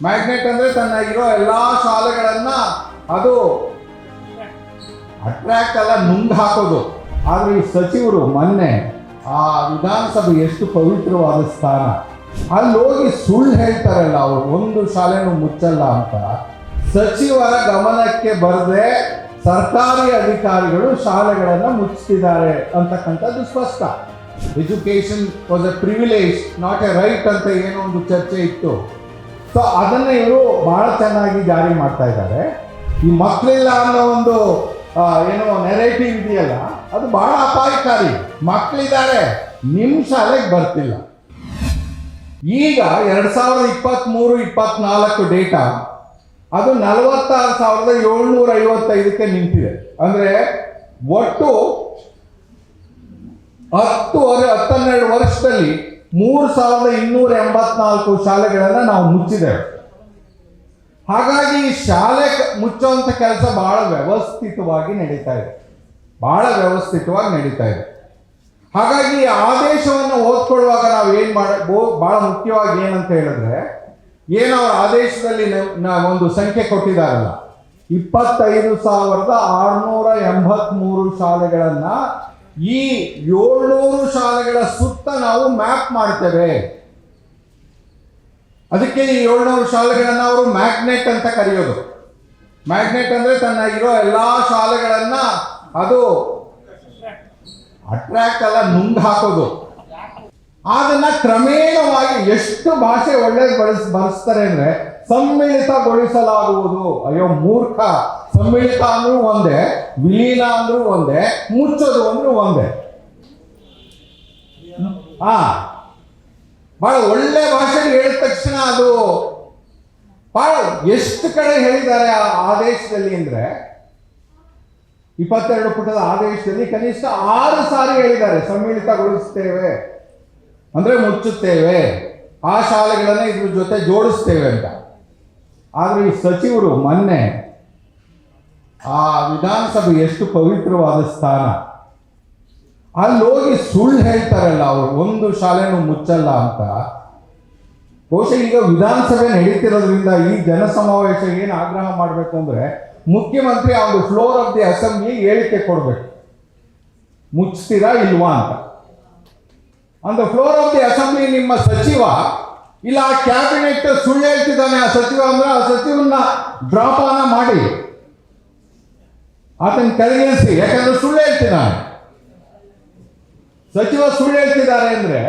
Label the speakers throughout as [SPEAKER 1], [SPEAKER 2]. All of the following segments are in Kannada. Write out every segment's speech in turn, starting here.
[SPEAKER 1] ಮ್ಯಾಗ್ನೆಟ್ ಅಂದ್ರೆ ತನ್ನ ಇರೋ ಎಲ್ಲಾ ಶಾಲೆಗಳನ್ನ ಅದು ಅಟ್ರಾಕ್ಟ್ ಅಲ್ಲ ನುಂಗ್ ಹಾಕೋದು. ಆದ್ರೆ ಈ ಸಚಿವರು ಮೊನ್ನೆ ಆ ವಿಧಾನಸಭೆ ಎಷ್ಟು ಪವಿತ್ರವಾದ ಸ್ಥಾನ, ಅಲ್ಲಿ ಹೋಗಿ ಸುಳ್ಳು ಹೇಳ್ತಾರಲ್ಲ ಅವರು, ಒಂದು ಶಾಲೆನೂ ಮುಚ್ಚಲ್ಲ ಅಂತ. ಸಚಿವರ ಗಮನಕ್ಕೆ ಬರದೆ ಸರ್ಕಾರಿ ಅಧಿಕಾರಿಗಳು ಶಾಲೆಗಳನ್ನು ಮುಚ್ಚಿದ್ದಾರೆ ಅಂತಕ್ಕಂಥದ್ದು ಸ್ಪಷ್ಟ. Education was A privilege not A right ಅಂತ ಏನೋ ಒಂದು ಚರ್ಚೆ ಇತ್ತು. ಸೊ ಅದನ್ನು ಇವರು ಬಹಳ ಚೆನ್ನಾಗಿ ಜಾರಿ ಮಾಡ್ತಾ ಇದ್ದಾರೆ. ಈ ಮಕ್ಕಳಿಲ್ಲ ಅನ್ನೋ ಒಂದು ಏನೋ ನೆರೇಟಿವ್ ಇದೆಯಲ್ಲ, ಅದು ಬಹಳ ಅಪಾಯಕಾರಿ. ಮಕ್ಕಳಿದ್ದಾರೆ, ನಿಮ್ಮ ಶಾಲೆಗೆ ಬರ್ತಿಲ್ಲ. ಈಗ 2023-24 ಡೇಟಾ ಅದು 46,755ಕ್ಕೆ ನಿಂತಿದೆ. ಅಂದ್ರೆ ಒಟ್ಟು 12 ವರ್ಷದಲ್ಲಿ 3,284 ಶಾಲೆಗಳನ್ನು ನಾವು ಮುಚ್ಚಿದ್ದೇವೆ. ಹಾಗಾಗಿ ಶಾಲೆ ಮುಚ್ಚುವಂಥ ಕೆಲಸ ಬಹಳ ವ್ಯವಸ್ಥಿತವಾಗಿ ನಡೀತಾ ಇದೆ, ಹಾಗಾಗಿ ಆದೇಶವನ್ನು ಓದ್ಕೊಳ್ಳುವಾಗ ನಾವು ಏನು ಬಹಳ ಮುಖ್ಯವಾಗಿ ಏನಂತ ಹೇಳಿದ್ರೆ, ಏನು ಅವ್ರ ಆದೇಶದಲ್ಲಿ ಒಂದು ಸಂಖ್ಯೆ ಕೊಟ್ಟಿದ್ದಾರಲ್ಲ, 25,683 ಶಾಲೆಗಳನ್ನ ಈ 700 ಶಾಲೆಗಳ ಸುತ್ತ ನಾವು ಮ್ಯಾಪ್ ಮಾಡ್ತೇವೆ. ಅದಕ್ಕೆ ಈ 700 ಶಾಲೆಗಳನ್ನ ಅವರು ಮ್ಯಾಗ್ನೆಟ್ ಅಂತ ಕರೆಯೋದು. ಮ್ಯಾಗ್ನೆಟ್ ಅಂದ್ರೆ ತನ್ನ ಇರೋ ಎಲ್ಲಾ ಶಾಲೆಗಳನ್ನ ಅದು ಅಟ್ರಾಕ್ಟ್ ಅಲ್ಲ ನುಂಗ್ ಹಾಕೋದು. ಅದನ್ನ ಕ್ರಮೇಣವಾಗಿ ಎಷ್ಟು ಭಾಷೆ ಒಳ್ಳೇದು ಬಳಸ್ತಾರೆ ಅಂದ್ರೆ ಸಮ್ಮಿಳಿತಗೊಳಿಸಲಾಗುವುದು. ಅಯ್ಯೋ ಮೂರ್ಖ, ಸಮ್ಮಿಳಿತ ಅಂದ್ರೂ ಒಂದೇ, ವಿಲೀನ ಅಂದ್ರೂ ಒಂದೇ, ಮುಚ್ಚೋದು ಅಂದ್ರೂ ಒಂದೇ. ಬಹಳ ಒಳ್ಳೆ ಭಾಷೆ ಹೇಳಿದ ತಕ್ಷಣ ಅದು ಬಹಳ ಎಷ್ಟು ಕಡೆ ಹೇಳಿದ್ದಾರೆ ಆ ಆದೇಶದಲ್ಲಿ ಅಂದ್ರೆ, 22 ಪುಟದ ಆದೇಶದಲ್ಲಿ ಕನಿಷ್ಠ 6 ಸಾರಿ ಹೇಳಿದ್ದಾರೆ ಸಮ್ಮಿಳಿತಗೊಳಿಸ್ತೇವೆ ಅಂದ್ರೆ ಮುಚ್ಚುತ್ತೇವೆ, ಆ ಶಾಲೆಗಳನ್ನ ಇದ್ರ ಜೊತೆ ಜೋಡಿಸ್ತೇವೆ ಅಂತ. ಆದ್ರೆ ಈ ಸಚಿವರು ಮೊನ್ನೆ ಆ ವಿಧಾನಸಭೆ ಎಷ್ಟು ಪವಿತ್ರವಾದ ಸ್ಥಾನ, ಅಲ್ಲಿ ಹೋಗಿ ಸುಳ್ಳು ಹೇಳ್ತಾರಲ್ಲ ಅವರು, ಒಂದು ಶಾಲೆನೂ ಮುಚ್ಚಲ್ಲ ಅಂತ. ಬಹುಶಃ ಈಗ ವಿಧಾನಸಭೆ ನಡೀತಿರೋದ್ರಿಂದ ಈ ಜನಸಮಾವೇಶ ಏನು ಆಗ್ರಹ ಮಾಡಬೇಕು ಅಂದ್ರೆ, ಮುಖ್ಯಮಂತ್ರಿ ಆ ಒಂದು ಫ್ಲೋರ್ ಆಫ್ ದಿ ಅಸೆಂಬ್ಲಿ ಹೇಳಿಕೆ ಕೊಡಬೇಕು, ಮುಚ್ತೀರಾ ಇಲ್ವಾ ಅಂತ. ಒಂದು ಫ್ಲೋರ್ ಆಫ್ ದಿ ಅಸೆಂಬ್ಲಿ ನಿಮ್ಮ ಸಚಿವ ಇಲ್ಲ ಕ್ಯಾಬಿನೆಟ್ ಸುಳ್ಳು ಹೇಳ್ತಿದ್ದಾನೆ ಆ ಸಚಿವ ಅಂದ್ರೆ, ಆ ಸಚಿವನ್ನ ಡ್ರಾಪ್ ಆನ ಮಾಡಿ ಆತನ ಕೆಳಗಿಳಿಸಿ. ಯಾಕಂದ್ರೆ ಸುಳ್ಳು ಹೇಳ್ತಿದ್ದಾನೆ, ಸಚಿವ ಸುಳ್ಳು ಹೇಳ್ತಿದ್ದಾರೆ ಅಂದ್ರೆ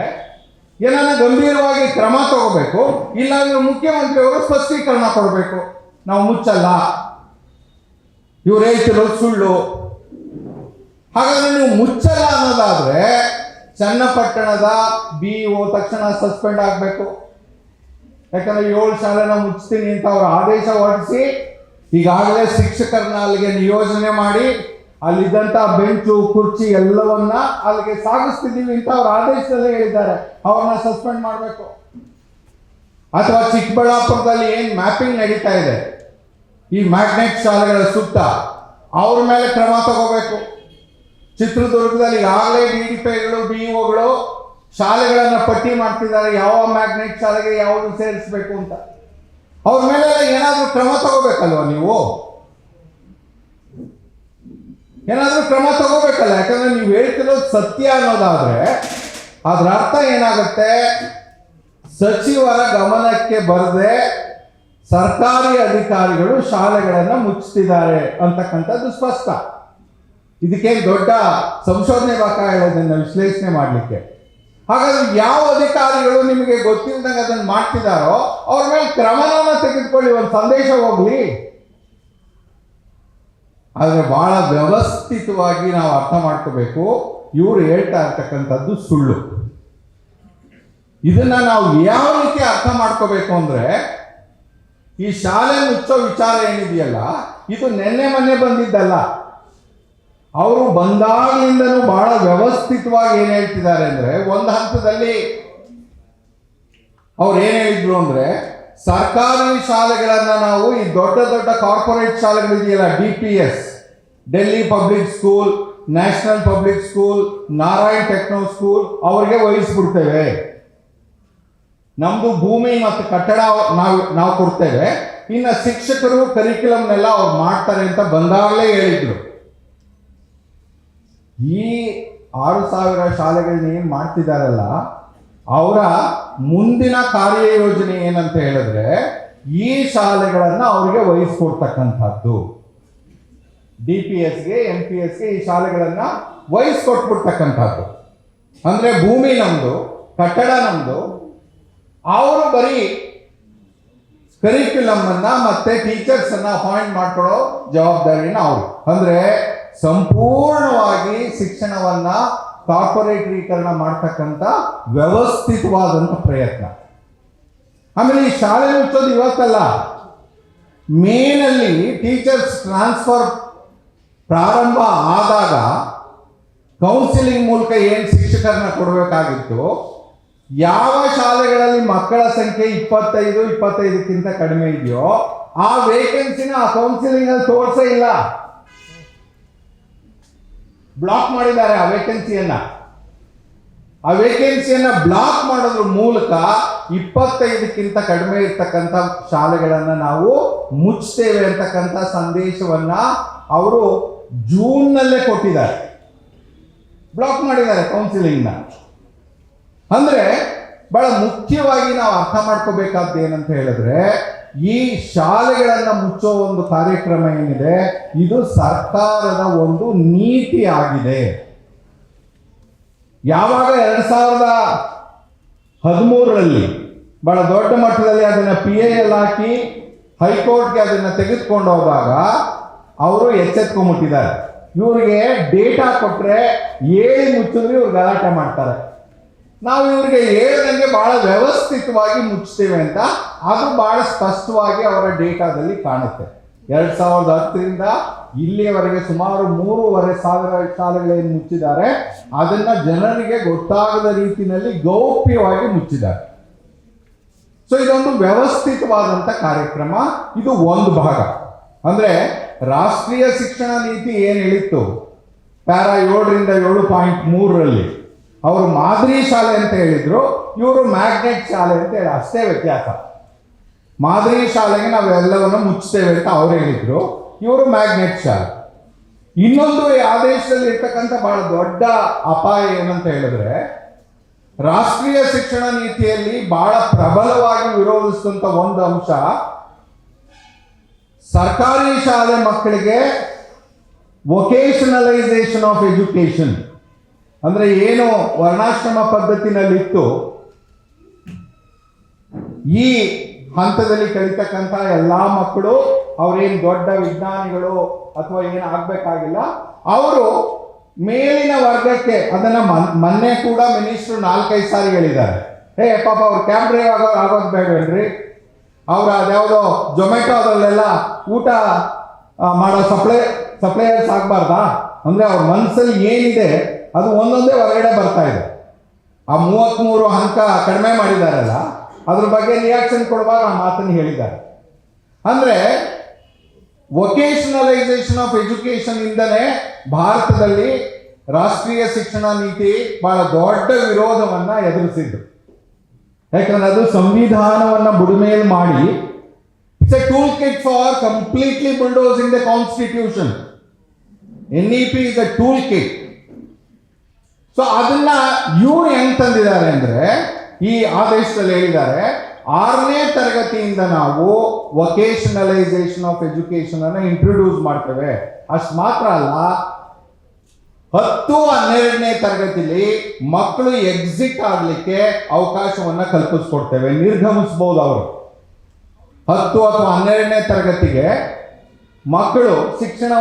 [SPEAKER 1] ಏನನ್ನ ಗಂಭೀರವಾಗಿ ಕ್ರಮ ತಗೋಬೇಕು, ಇಲ್ಲಾಂದ್ರೆ ಮುಖ್ಯಮಂತ್ರಿಯವರು ಸ್ಪಷ್ಟೀಕರಣ ಕೊಡಬೇಕು, ನಾವು ಮುಚ್ಚಲ್ಲ, ಇವ್ರು ಹೇಳ್ತಿರೋದು ಸುಳ್ಳು. ಹಾಗಾದ್ರೆ ನೀವು ಮುಚ್ಚಲ್ಲ ಅನ್ನೋದಾದ್ರೆ ಚನ್ನಪಟ್ಟಣದ BO ತಕ್ಷಣ ಸಸ್ಪೆಂಡ್ ಆಗಬೇಕು. ಯಾಕಂದ್ರೆ 7 ಶಾಲೆನ ಮುಚ್ತೀನಿ ಅಂತ ಅವ್ರ ಆದೇಶ ಹೊರಡಿಸಿ ಈಗಾಗಲೇ ಶಿಕ್ಷಕರನ್ನ ಅಲ್ಲಿಗೆ ನಿಯೋಜನೆ ಮಾಡಿ ಅಲ್ಲಿದ್ದಂಥ ಬೆಂಚು ಕುರ್ಚಿ ಎಲ್ಲವನ್ನ ಅಲ್ಲಿಗೆ ಸಾಗಿಸ್ತಿದ್ದೀವಿ ಅಂತ ಅವ್ರ ಆದೇಶದಲ್ಲೇ ಹೇಳಿದ್ದಾರೆ, ಅವ್ರನ್ನ ಸಸ್ಪೆಂಡ್ ಮಾಡಬೇಕು. ಅಥವಾ ಚಿಕ್ಕಬಳ್ಳಾಪುರದಲ್ಲಿ ಏನು ಮ್ಯಾಪಿಂಗ್ ನಡೀತಾ ಇದೆ ಈ ಮ್ಯಾಗ್ನೆಟ್ ಶಾಲೆಗಳ ಸುತ್ತ, ಅವ್ರ ಮೇಲೆ ಕ್ರಮ ತಗೋಬೇಕು. ಚಿತ್ರದುರ್ಗದಲ್ಲಿ ಈಗಾಗಲೇ DDPಗಳು BOಗಳು ಶಾಲೆಗಳನ್ನ ಪಟ್ಟಿ ಮಾಡ್ತಿದ್ದಾರೆ, ಯಾವ ಮ್ಯಾಗ್ನೆಟ್ ಶಾಲೆಗೆ ಯಾವುದು ಸೇರಿಸಬೇಕು ಅಂತ. ಅವ್ರ ಮೇಲೆ ಏನಾದರೂ ಕ್ರಮ ತಗೋಬೇಕಲ್ವ, ನೀವು ಏನಾದರೂ ಕ್ರಮ ತಗೋಬೇಕಲ್ಲ. ಯಾಕಂದ್ರೆ ನೀವು ಹೇಳ್ತಿರೋದು ಸತ್ಯ ಅನ್ನೋದಾದ್ರೆ ಅದ್ರ ಅರ್ಥ ಏನಾಗುತ್ತೆ, ಸಚಿವರ ಗಮನಕ್ಕೆ ಬರದೆ ಸರ್ಕಾರಿ ಅಧಿಕಾರಿಗಳು ಶಾಲೆಗಳನ್ನು ಮುಚ್ಚುತ್ತಿದ್ದಾರೆ ಅಂತಕ್ಕಂಥದ್ದು ಸ್ಪಷ್ಟ. ಇದಕ್ಕೆ ದೊಡ್ಡ ಸಂಶೋಧನೆ ಬೇಕಾಗಿರೋದನ್ನ ವಿಶ್ಲೇಷಣೆ ಮಾಡಲಿಕ್ಕೆ. ಹಾಗಾದ್ರೆ ಯಾವ ಅಧಿಕಾರಿಗಳು ನಿಮಗೆ ಗೊತ್ತಿಲ್ಲದಂಗೆ ಅದನ್ನು ಮಾಡ್ತಿದ್ದಾರೋ ಅವ್ರ ಮೇಲೆ ಕ್ರಮನ ತೆಗೆದುಕೊಳ್ಳಿ, ಒಂದು ಸಂದೇಶ ಹೋಗ್ಲಿ. ಆದರೆ ಬಹಳ ವ್ಯವಸ್ಥಿತವಾಗಿ ನಾವು ಅರ್ಥ ಮಾಡ್ಕೋಬೇಕು, ಇವರು ಹೇಳ್ತಾ ಇರ್ತಕ್ಕಂಥದ್ದು ಸುಳ್ಳು. ಇದನ್ನ ನಾವು ಯಾವ ರೀತಿ ಅರ್ಥ ಮಾಡ್ಕೋಬೇಕು ಅಂದ್ರೆ, ಈ ಶಾಲೆ ಮುಚ್ಚೋ ವಿಚಾರ ಏನಿದೆಯಲ್ಲ ಇದು ನೆನ್ನೆ ಮೊನ್ನೆ ಬಂದಿದ್ದಲ್ಲ. ಅವರು ಬಂದಾಗಲಿಂದನೂ ಬಹಳ ವ್ಯವಸ್ಥಿತವಾಗಿ ಏನ್ ಹೇಳ್ತಿದ್ದಾರೆ ಅಂದ್ರೆ, ಒಂದು ಹಂತದಲ್ಲಿ ಅವ್ರು ಏನ್ ಹೇಳಿದ್ರು ಅಂದ್ರೆ, ಸರ್ಕಾರಿ ಶಾಲೆಗಳನ್ನ ನಾವು ಈ ದೊಡ್ಡ ದೊಡ್ಡ ಕಾರ್ಪೊರೇಟ್ ಶಾಲೆಗಳಿದೆಯಲ್ಲ, DPS Delhi public school, national public school, Narayan techno school, ಅವರಿಗೆ ವಹಿಸ್ಬಿಡ್ತೇವೆ. ನಮ್ದು ಭೂಮಿ ಮತ್ತು ಕಟ್ಟಡ ನಾವು ಕೊಡ್ತೇವೆ, ಇನ್ನು ಶಿಕ್ಷಕರು ಕರಿಕ್ಯುಲಮ್ನೆಲ್ಲ ಅವ್ರು ಮಾಡ್ತಾರೆ ಅಂತ ಬಂದಾಗಲೇ ಹೇಳಿದ್ರು. ಈ 6,000 ಶಾಲೆಗಳನ್ನ ಏನು ಮಾಡ್ತಿದ್ದಾರಲ್ಲ, ಅವರ ಮುಂದಿನ ಕಾರ್ಯಯೋಜನೆ ಏನಂತ ಹೇಳಿದ್ರೆ ಈ ಶಾಲೆಗಳನ್ನು ಅವರಿಗೆ ವಹಿಸ್ಕೊಡ್ತಕ್ಕಂಥದ್ದು. DPSಗೆ MPSಗೆ ಈ ಶಾಲೆಗಳನ್ನು ವಹಿಸ್ಕೊಟ್ಬಿಡ್ತಕ್ಕಂಥದ್ದು. ಅಂದರೆ ಭೂಮಿ ನಮ್ಮದು, ಕಟ್ಟಡ ನಮ್ಮದು, ಅವರು ಬರೀ ಕರಿಕ್ಯುಲಮ್ ಅನ್ನ ಮತ್ತೆ ಟೀಚರ್ಸ್ ಅನ್ನ ಅಪಾಯಿಂಟ್ ಮಾಡ್ಕೊಳ್ಳೋ ಜವಾಬ್ದಾರಿನ ಅವರು. ಅಂದ್ರೆ ಸಂಪೂರ್ಣವಾಗಿ ಶಿಕ್ಷಣವನ್ನ ಕಾರ್ಪೊರೇಟೀಕರಣ ಮಾಡ್ತಕ್ಕಂಥ ವ್ಯವಸ್ಥಿತವಾದಂಥ ಪ್ರಯತ್ನ. ಆಮೇಲೆ ಈ ಶಾಲೆ ಮುಚ್ಚೋದು ಇವತ್ತಲ್ಲ, ಮೇನಲ್ಲಿ ಟೀಚರ್ಸ್ ಟ್ರಾನ್ಸ್ಫರ್ ಪ್ರಾರಂಭ ಆದಾಗ ಕೌನ್ಸಿಲಿಂಗ್ ಮೂಲಕ ಏನು ಶಿಕ್ಷಕರನ್ನ ಕೊಡಬೇಕಾಗಿತ್ತು, ಯಾವ ಶಾಲೆಗಳಲ್ಲಿ ಮಕ್ಕಳ ಸಂಖ್ಯೆ 25-25ಕ್ಕಿಂತ ಕಡಿಮೆ ಇದೆಯೋ ಆ ವೇಕೆನ್ಸಿನ ಆ ಕೌನ್ಸಿಲಿಂಗ್ ಅಲ್ಲಿ ತೋರಿಸೇ ಇಲ್ಲ, ಬ್ಲಾಕ್ ಮಾಡಿದ್ದಾರೆ ಆ ವೇಕೆನ್ಸಿಯನ್ನ. ಆ ವೇಕೆನ್ಸಿಯನ್ನ ಬ್ಲಾಕ್ ಮಾಡೋದ್ರ ಮೂಲಕ 25ಕ್ಕಿಂತ ಕಡಿಮೆ ಇರ್ತಕ್ಕಂಥ ಶಾಲೆಗಳನ್ನ ನಾವು ಮುಚ್ತೇವೆ ಅಂತಕ್ಕಂಥ ಸಂದೇಶವನ್ನ ಅವರು ಜೂನ್ನಲ್ಲೇ ಕೊಟ್ಟಿದ್ದಾರೆ, ಬ್ಲಾಕ್ ಮಾಡಿದ್ದಾರೆ ಕೌನ್ಸಿಲಿಂಗ್ನ. ಅಂದ್ರೆ ಬಹಳ ಮುಖ್ಯವಾಗಿ ನಾವು ಅರ್ಥ ಮಾಡ್ಕೋಬೇಕಾದ್ದು ಏನಂತ ಹೇಳಿದ್ರೆ, ಈ ಶಾಲೆಗಳನ್ನ ಮುಚ್ಚೋ ಒಂದು ಕಾರ್ಯಕ್ರಮ ಏನಿದೆ ಇದು ಸರ್ಕಾರದ ಒಂದು ನೀತಿ ಆಗಿದೆ. ಯಾವಾಗ 2013ರಲ್ಲಿ ಬಹಳ ದೊಡ್ಡ ಮಟ್ಟದಲ್ಲಿ ಅದನ್ನ PIL ಹಾಕಿ ಹೈಕೋರ್ಟ್ಗೆ ಅದನ್ನ ತೆಗೆದುಕೊಂಡು ಹೋದಾಗ ಅವರು ಎಚ್ಚೆತ್ಕೊಂಡ್ಬಿಟ್ಟಿದ್ದಾರೆ. ಇವ್ರಿಗೆ ಡೇಟಾ ಕೊಟ್ರೆ ಹೇಳಿ ಮುಚ್ಚಿದ್ರೆ ಇವ್ರು ಗಲಾಟೆ ಮಾಡ್ತಾರೆ. ನಾವು ಇವ್ರಿಗೆ ಹೇಳ್ದಂಗೆ ಬಹಳ ವ್ಯವಸ್ಥಿತವಾಗಿ ಮುಚ್ತೇವೆ ಅಂತ ಅದು ಬಹಳ ಸ್ಪಷ್ಟವಾಗಿ ಅವರ ಡೇಟಾದಲ್ಲಿ ಕಾಣುತ್ತೆ. 2010ರಿಂದ ಇಲ್ಲಿಯವರೆಗೆ ಸುಮಾರು 3,500 ಶಾಲೆಗಳೇನು ಮುಚ್ಚಿದ್ದಾರೆ ಅದನ್ನ ಜನರಿಗೆ ಗೊತ್ತಾಗದ ರೀತಿಯಲ್ಲಿ ಗೌಪ್ಯವಾಗಿ ಮುಚ್ಚಿದ್ದಾರೆ. ಸೊ ಇದೊಂದು ವ್ಯವಸ್ಥಿತವಾದಂಥ ಕಾರ್ಯಕ್ರಮ. ಇದು ಒಂದು ಭಾಗ. ಅಂದ್ರೆ ರಾಷ್ಟ್ರೀಯ ಶಿಕ್ಷಣ ನೀತಿ ಏನು ಹೇಳಿತ್ತು ಪ್ಯಾರಾ 7ರಿಂದ 7.3ರಲ್ಲಿ ಅವರು ಮಾದರಿ ಶಾಲೆ ಅಂತ ಹೇಳಿದ್ರು, ಇವರು ಮ್ಯಾಗ್ನೆಟ್ ಶಾಲೆ ಅಂತ ಹೇಳಿ, ಅಷ್ಟೇ ವ್ಯತ್ಯಾಸ. ಮಾದರಿ ಶಾಲೆಗೆ ನಾವೆಲ್ಲವನ್ನು ಮುಚ್ಚುತ್ತೇವೆ ಅಂತ ಅವ್ರು ಹೇಳಿದ್ರು, ಇವರು ಮ್ಯಾಗ್ನೆಟ್ ಶಾಲೆ. ಇನ್ನೊಂದು ಈ ಆದೇಶದಲ್ಲಿ ಇರ್ತಕ್ಕಂಥ ಬಹಳ ದೊಡ್ಡ ಅಪಾಯ ಏನಂತ ಹೇಳಿದ್ರೆ, ರಾಷ್ಟ್ರೀಯ ಶಿಕ್ಷಣ ನೀತಿಯಲ್ಲಿ ಬಹಳ ಪ್ರಬಲವಾಗಿ ವಿರೋಧಿಸಿದಂಥ ಒಂದು ಅಂಶ, ಸರ್ಕಾರಿ ಶಾಲೆ ಮಕ್ಕಳಿಗೆ ವೊಕೇಶನಲೈಸೇಷನ್ ಆಫ್ ಎಜುಕೇಶನ್ ಅಂದ್ರೆ ಏನು ವರ್ಣಾಶ್ರಮ ಪದ್ಧತಿನಲ್ಲಿತ್ತು, ಈ ಹಂತದಲ್ಲಿ ಕಲಿತಕ್ಕಂಥ ಎಲ್ಲಾ ಮಕ್ಕಳು ಅವ್ರೇನು ದೊಡ್ಡ ವಿಜ್ಞಾನಿಗಳು ಅಥವಾ ಏನು ಆಗ್ಬೇಕಾಗಿಲ್ಲ, ಅವರು ಮೇಲಿನ ವರ್ಗಕ್ಕೆ ಅದನ್ನ ಮೊನ್ನೆ ಕೂಡ ಮಿನಿಸ್ಟ್ರು 4-5 ಸಾರಿ ಹೇಳಿದ್ದಾರೆ. ಪಾಪ ಅವ್ರು ಕ್ಯಾಬ್ ಡ್ರೈವ್ ಆಗೋದು ಬೇಡವೇನ್ರಿ, ಅವ್ರ ಅದ್ಯಾವುದೋ ಜೊಮ್ಯಾಟೋದಲ್ಲೆಲ್ಲ ಊಟ ಮಾಡೋ ಸಪ್ಲೈಯರ್ಸ್ ಆಗ್ಬಾರ್ದಾ? ಅಂದ್ರೆ ಅವ್ರ ಮನಸ್ಸಲ್ಲಿ ಏನಿದೆ ಅದು ಒಂದೊಂದೇ ಹೊರಗಡೆ ಬರ್ತಾ ಇದೆ. ಆ 33 ಅಂಕ ಕಡಿಮೆ ಮಾಡಿದಾರಲ್ಲ ಅದ್ರ ಬಗ್ಗೆ ರಿಯಾಕ್ಷನ್ ಕೊಡುವಾಗ ಆ ಮಾತನ್ನು ಹೇಳಿದ್ದಾರೆ. ಅಂದ್ರೆ ವೊಕೇಶನಲೈಸೇಷನ್ ಆಫ್ ಎಜುಕೇಶನ್ ಇಂದನೇ ಭಾರತದಲ್ಲಿ ರಾಷ್ಟ್ರೀಯ ಶಿಕ್ಷಣ ನೀತಿ ಬಹಳ ದೊಡ್ಡ ವಿರೋಧವನ್ನ ಎದುರಿಸಿದ್ದು. ಯಾಕಂದ್ರೆ ಅದು ಸಂವಿಧಾನವನ್ನ ಬುಡಮೇಲ್ ಮಾಡಿ, it's a tool kit for completely bulldozing the constitution. NEP is a tool kit. So ಅದನ್ನ ಇವ್ರು ಹೆಂಗ್ ತಂದಿದ್ದಾರೆ ಅಂದ್ರೆ, ಈ ಆದೇಶದಲ್ಲಿ ಹೇಳಿದ್ದಾರೆ 6ನೇ ತರಗತಿಯಿಂದ ನಾವು ವೊಕೇಶನಲೈಸೇಷನ್ ಆಫ್ ಎಜುಕೇಶನ್ ಅನ್ನ ಇಂಟ್ರೊಡ್ಯೂಸ್ ಮಾಡ್ತೇವೆ. ಅಷ್ಟು ಮಾತ್ರ ಅಲ್ಲ, 10-12ನೇ ತರಗತಿಲಿ ಮಕ್ಕಳು ಎಕ್ಸಿಟ್ ಆಗ್ಲಿಕ್ಕೆ ಅವಕಾಶವನ್ನ ಕಲ್ಪಿಸ್ಕೊಡ್ತೇವೆ, ನಿರ್ಗಮಿಸಬಹುದು ಅವರು. 10 ಅಥವಾ 12ನೇ ತರಗತಿಗೆ ಮಕ್ಕಳು ಶಿಕ್ಷಣ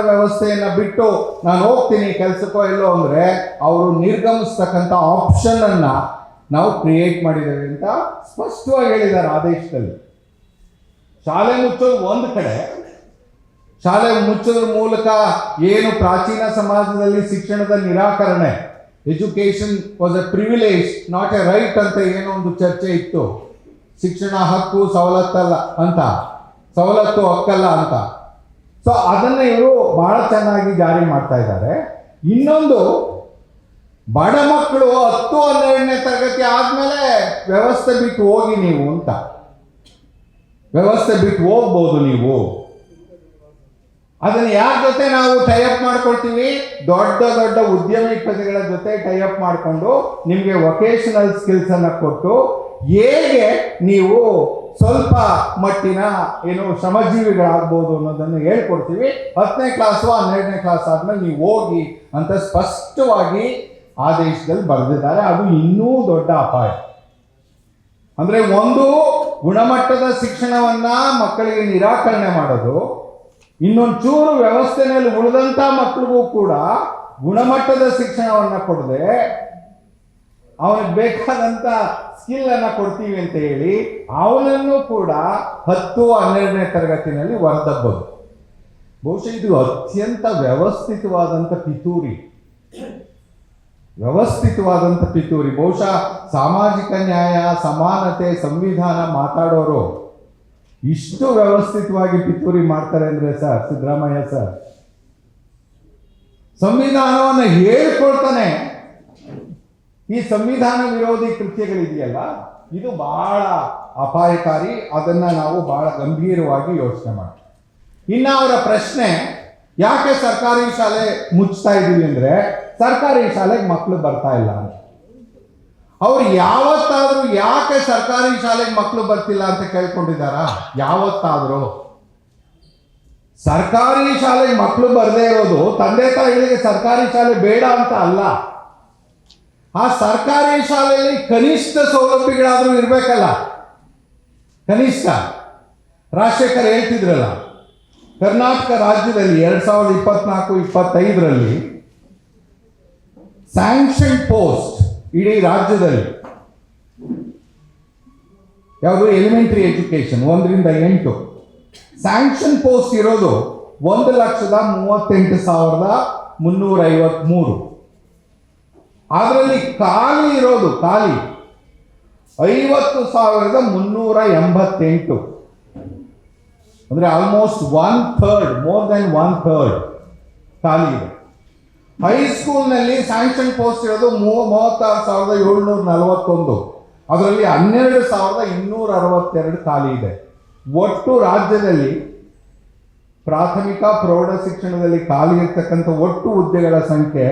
[SPEAKER 1] ವ್ಯವಸ್ಥೆಯನ್ನ ಬಿಟ್ಟು ನಾನು ಹೋಗ್ತೀನಿ ಕೆಲಸಕ್ಕೋ ಎಲ್ಲೋ ಅಂದ್ರೆ ಅವರು ನಿರ್ಗಮಿಸ್ತಕ್ಕಂಥ ಆಪ್ಷನ್ ಅನ್ನ ನಾವು ಕ್ರಿಯೇಟ್ ಮಾಡಿದ್ದೇವೆ ಅಂತ ಸ್ಪಷ್ಟವಾಗಿ ಹೇಳಿದ್ದಾರೆ ಆದೇಶದಲ್ಲಿ. ಶಾಲೆ ಮುಚ್ಚೋದು ಒಂದು ಕಡೆ, ಶಾಲೆ ಮುಚ್ಚೋದ್ರ ಮೂಲಕ ಏನು ಪ್ರಾಚೀನ ಸಮಾಜದಲ್ಲಿ ಶಿಕ್ಷಣದ ನಿರಾಕರಣೆ, education was A privilege not A right ಅಂತ ಏನೋ ಒಂದು ಚರ್ಚೆ ಇತ್ತು. ಶಿಕ್ಷಣ ಹಕ್ಕು ಸವಲತ್ತಲ್ಲ ಅಂತ, ಸವಲತ್ತು ಹಕ್ಕಲ್ಲ ಅಂತ. ಸೊ ಅದನ್ನ ಇವರು ಬಹಳ ಚೆನ್ನಾಗಿ ಜಾರಿ ಮಾಡ್ತಾ ಇದ್ದಾರೆ. ಇನ್ನೊಂದು, ಬಡ ಮಕ್ಕಳು 10-12ನೇ ತರಗತಿ ಆದಮೇಲೆ ವ್ಯವಸ್ಥೆ ಬಿಟ್ಟು ಹೋಗಿ ನೀವು ಅಂತ, ವ್ಯವಸ್ಥೆ ಬಿಟ್ಟು ಹೋಗ್ಬೋದು ನೀವು. ಅದನ್ನು ಯಾರ ಜೊತೆ ನಾವು ಟೈಅಪ್ ಮಾಡ್ಕೊಳ್ತೀವಿ? ದೊಡ್ಡ ದೊಡ್ಡ ಉದ್ಯಮಿಪತಿಗಳ ಜೊತೆ ಟೈಅಪ್ ಮಾಡಿಕೊಂಡು ನಿಮಗೆ ವೊಕೇಶನಲ್ ಸ್ಕಿಲ್ಸ್ ಅನ್ನು ಕೊಟ್ಟು ಹೇಗೆ ನೀವು ಸ್ವಲ್ಪ ಮಟ್ಟಿನ ಶ್ರಮಜೀವಿಗಳಾಗ್ಬೋದು ಅನ್ನೋದನ್ನು ಹೇಳ್ಕೊಡ್ತೀವಿ. 10ನೇ ಕ್ಲಾಸು 12ನೇ ಕ್ಲಾಸ್ ಆದ್ಮೇಲೆ ನೀವು ಹೋಗಿ ಅಂತ ಸ್ಪಷ್ಟವಾಗಿ ಆದೇಶದಲ್ಲಿ ಬರೆದಿದ್ದಾರೆ. ಅದು ಇನ್ನೂ ದೊಡ್ಡ ಅಪಾಯ. ಅಂದ್ರೆ ಒಂದು ಗುಣಮಟ್ಟದ ಶಿಕ್ಷಣವನ್ನ ಮಕ್ಕಳಿಗೆ ನಿರಾಕರಣೆ ಮಾಡೋದು, ಇನ್ನೊಂದು ಚೂರು ವ್ಯವಸ್ಥೆಯಲ್ಲಿ ಉಳಿದಂತ ಮಕ್ಕಳಿಗೂ ಕೂಡ ಗುಣಮಟ್ಟದ ಶಿಕ್ಷಣವನ್ನ ಕೊಡದೆ ಅವನಿಗೆ ಬೇಕಾದಂತ ಸ್ಕಿಲ್ ಅನ್ನ ಕೊಡ್ತೀವಿ ಅಂತ ಹೇಳಿ ಅವನನ್ನು ಕೂಡ 10-12ನೇ ತರಗತಿನಲ್ಲಿ ಹೊರದಬ್ಬೋದು. ಬಹುಶಃ ಇದು ಅತ್ಯಂತ ವ್ಯವಸ್ಥಿತವಾದಂಥ ಪಿತೂರಿ. ಬಹುಶಃ ಸಾಮಾಜಿಕ ನ್ಯಾಯ, ಸಮಾನತೆ, ಸಂವಿಧಾನ ಮಾತಾಡೋರು ಇಷ್ಟು ವ್ಯವಸ್ಥಿತವಾಗಿ ಪಿತೂರಿ ಮಾಡ್ತಾರೆ ಅಂದ್ರೆ ಸರ್, ಸಿದ್ದರಾಮಯ್ಯ ಸರ್ ಸಂವಿಧಾನವನ್ನು ಹೇಳ್ಕೊಳ್ತಾನೆ. ಈ ಸಂವಿಧಾನ ವಿರೋಧಿ ಕೃತ್ಯಗಳಿದೆಯಲ್ಲ, ಇದು ಬಹಳ ಅಪಾಯಕಾರಿ. ಅದನ್ನ ನಾವು ಬಹಳ ಗಂಭೀರವಾಗಿ ಯೋಚನೆ ಮಾಡ್ತೀವಿ. ಇನ್ನು ಅವರ ಪ್ರಶ್ನೆ, ಯಾಕೆ ಸರ್ಕಾರಿ ಶಾಲೆ ಮುಚ್ತಾ ಇದೀವಿ ಅಂದ್ರೆ ಸರ್ಕಾರಿ ಶಾಲೆಗೆ ಮಕ್ಕಳು ಬರ್ತಾ ಇಲ್ಲ ಅಂತ. ಅವ್ರು ಯಾವತ್ತಾದ್ರೂ ಯಾಕೆ ಸರ್ಕಾರಿ ಶಾಲೆಗೆ ಮಕ್ಕಳು ಬರ್ತಿಲ್ಲ ಅಂತ ಕೇಳ್ಕೊಂಡಿದ್ದಾರ? ಯಾವತ್ತಾದ್ರೂ ಸರ್ಕಾರಿ ಶಾಲೆಗೆ ಮಕ್ಕಳು ಬರದೇ ಇರೋದು ತಂದೆ ತಾಯಿಗಳಿಗೆ ಸರ್ಕಾರಿ ಶಾಲೆ ಬೇಡ ಅಂತ ಅಲ್ಲ. ಆ ಸರ್ಕಾರಿ ಶಾಲೆಯಲ್ಲಿ ಕನಿಷ್ಠ ಸೌಲಭ್ಯಗಳಾದ್ರೂ ಇರ್ಬೇಕಲ್ಲ. ಕನಿಷ್ಠ ರಾಜಶೇಖರ್ ಹೇಳ್ತಿದ್ರಲ್ಲ, ಕರ್ನಾಟಕ ರಾಜ್ಯದಲ್ಲಿ 2024-25ರಲ್ಲಿ ಸ್ಯಾಂಕ್ಷನ್ ಪೋಸ್ಟ್ ಇಡೀ ರಾಜ್ಯದಲ್ಲಿ ಯಾವುದು ಎಲಿಮೆಂಟರಿ ಎಜುಕೇಶನ್ 1ರಿಂದ 8 ಸ್ಯಾಂಕ್ಷನ್ ಪೋಸ್ಟ್ ಇರೋದು 1,38,353. ಅದರಲ್ಲಿ ಖಾಲಿ ಇರೋದು 50,388. ಅಂದ್ರೆ ಆಲ್ಮೋಸ್ಟ್ 1/3, ಮೋರ್ ದೆನ್ 1/3 ಖಾಲಿ ಇದೆ. ಹೈಸ್ಕೂಲ್ನಲ್ಲಿ ಸ್ಯಾಂಕ್ಷನ್ ಪೋಸ್ಟ್ ಇರೋದು 36,741. ಅದರಲ್ಲಿ 12,262 ಖಾಲಿ ಇದೆ. ಒಟ್ಟು ರಾಜ್ಯದಲ್ಲಿ ಪ್ರಾಥಮಿಕ ಪ್ರೌಢ ಶಿಕ್ಷಣದಲ್ಲಿ ಖಾಲಿ ಇರ್ತಕ್ಕಂಥ ಒಟ್ಟು ಹುದ್ದೆಗಳ ಸಂಖ್ಯೆ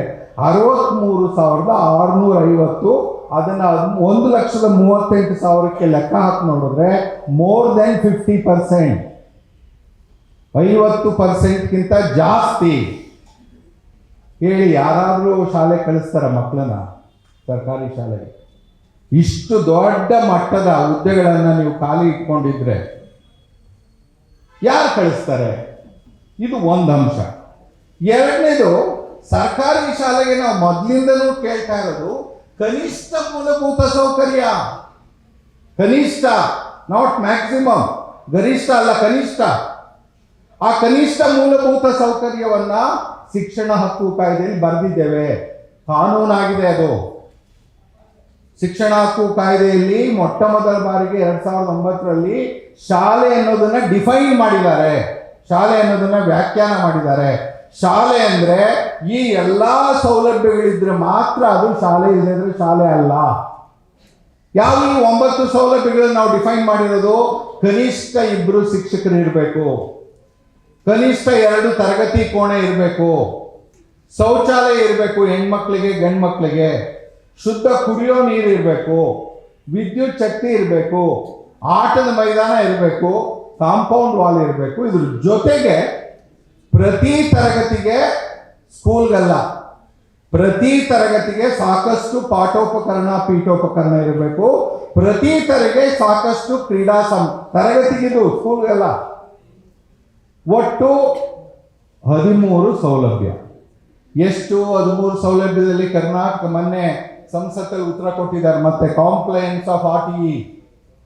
[SPEAKER 1] 63,650. ಅದನ್ನ 1,38,000ಕ್ಕೆ ಲೆಕ್ಕ ಹಾಕಿ ನೋಡಿದ್ರೆ ಮೋರ್ ದೆನ್ 50%, 50%ಗಿಂತ ಜಾಸ್ತಿ. ಹೇಳಿ, ಯಾರಾದರೂ ಶಾಲೆ ಕಳಿಸ್ತಾರ ಮಕ್ಕಳನ್ನ ಸರ್ಕಾರಿ ಶಾಲೆಗೆ? ಇಷ್ಟು ದೊಡ್ಡ ಮಟ್ಟದ ಹುದ್ದೆಗಳನ್ನು ನೀವು ಖಾಲಿ ಇಟ್ಕೊಂಡಿದ್ರೆ ಯಾರು ಕಳಿಸ್ತಾರೆ? ಇದು ಒಂದು ಅಂಶ. ಎರಡನೇದು, ಸರ್ಕಾರಿ ಶಾಲೆಗೆ ನಾವು ಮೊದಲಿಂದಲೂ ಕೇಳ್ತಾ ಇರೋದು ಕನಿಷ್ಠ ಮೂಲಭೂತ ಸೌಕರ್ಯ. ಕನಿಷ್ಠ, ನಾಟ್ ಮ್ಯಾಕ್ಸಿಮಮ್. ಗರಿಷ್ಠ ಅಲ್ಲ, ಕನಿಷ್ಠ. ಆ ಕನಿಷ್ಠ ಮೂಲಭೂತ ಸೌಕರ್ಯವನ್ನ ಶಿಕ್ಷಣ ಹಕ್ಕು ಕಾಯ್ದೆಯಲ್ಲಿ ಬರೆದಿದ್ದೇವೆ, ಕಾನೂನಾಗಿದೆ ಅದು. ಶಿಕ್ಷಣ ಹಕ್ಕು ಕಾಯ್ದೆಯಲ್ಲಿ ಮೊಟ್ಟ ಮೊದಲ ಬಾರಿಗೆ 2009ರಲ್ಲಿ ಶಾಲೆ ಅನ್ನೋದನ್ನ ಡಿಫೈನ್ ಮಾಡಿದ್ದಾರೆ, ಶಾಲೆ ಅನ್ನೋದನ್ನ ವ್ಯಾಖ್ಯಾನ ಮಾಡಿದ್ದಾರೆ. ಶಾಲೆ ಅಂದ್ರೆ ಈ ಎಲ್ಲಾ ಸೌಲಭ್ಯಗಳಿದ್ರೆ ಮಾತ್ರ ಅದು ಶಾಲೆ, ಇಲ್ಲದ್ರೆ ಶಾಲೆ ಅಲ್ಲ. ಯಾವ ಈ 9 ಸೌಲಭ್ಯಗಳನ್ನು ನಾವು ಡಿಫೈನ್ ಮಾಡಿರೋದು? ಕನಿಷ್ಠ 2 ಶಿಕ್ಷಕರು ಇರಬೇಕು, ಕನಿಷ್ಠ 2 ತರಗತಿ ಕೋಣೆ ಇರಬೇಕು, ಶೌಚಾಲಯ ಇರಬೇಕು ಹೆಣ್ಮಕ್ಳಿಗೆ ಗಂಡು ಮಕ್ಕಳಿಗೆ, ಶುದ್ಧ ಕುಡಿಯೋ ನೀರು ಇರಬೇಕು, ವಿದ್ಯುತ್ ಶಕ್ತಿ ಇರಬೇಕು, ಆಟದ ಮೈದಾನ ಇರಬೇಕು, ಕಾಂಪೌಂಡ್ ವಾಲ್ ಇರಬೇಕು. ಇದ್ರ ಜೊತೆಗೆ ಪ್ರತಿ ತರಗತಿಗೆ, ಸ್ಕೂಲ್ಗಲ್ಲ, ಪ್ರತಿ ತರಗತಿಗೆ ಸಾಕಷ್ಟು ಪಾಠೋಪಕರಣ ಪೀಠೋಪಕರಣ ಇರಬೇಕು. ಪ್ರತಿ ತರಗತಿಗೆ ಸಾಕಷ್ಟು ಕ್ರೀಡಾ ತರಗತಿಗಿದು, ಸ್ಕೂಲ್ಗಲ್ಲ. ಒಟ್ಟು 13 ಸೌಲಭ್ಯ. ಎಷ್ಟು? 13 ಸೌಲಭ್ಯದಲ್ಲಿ ಕರ್ನಾಟಕ ಮೊನ್ನೆ ಸಂಸತ್ತಲ್ಲಿ ಉತ್ತರ ಕೊಟ್ಟಿದ್ದಾರೆ. ಮತ್ತೆ ಕಾಂಪ್ಲೈನ್ಸ್ ಆಫ್ RTE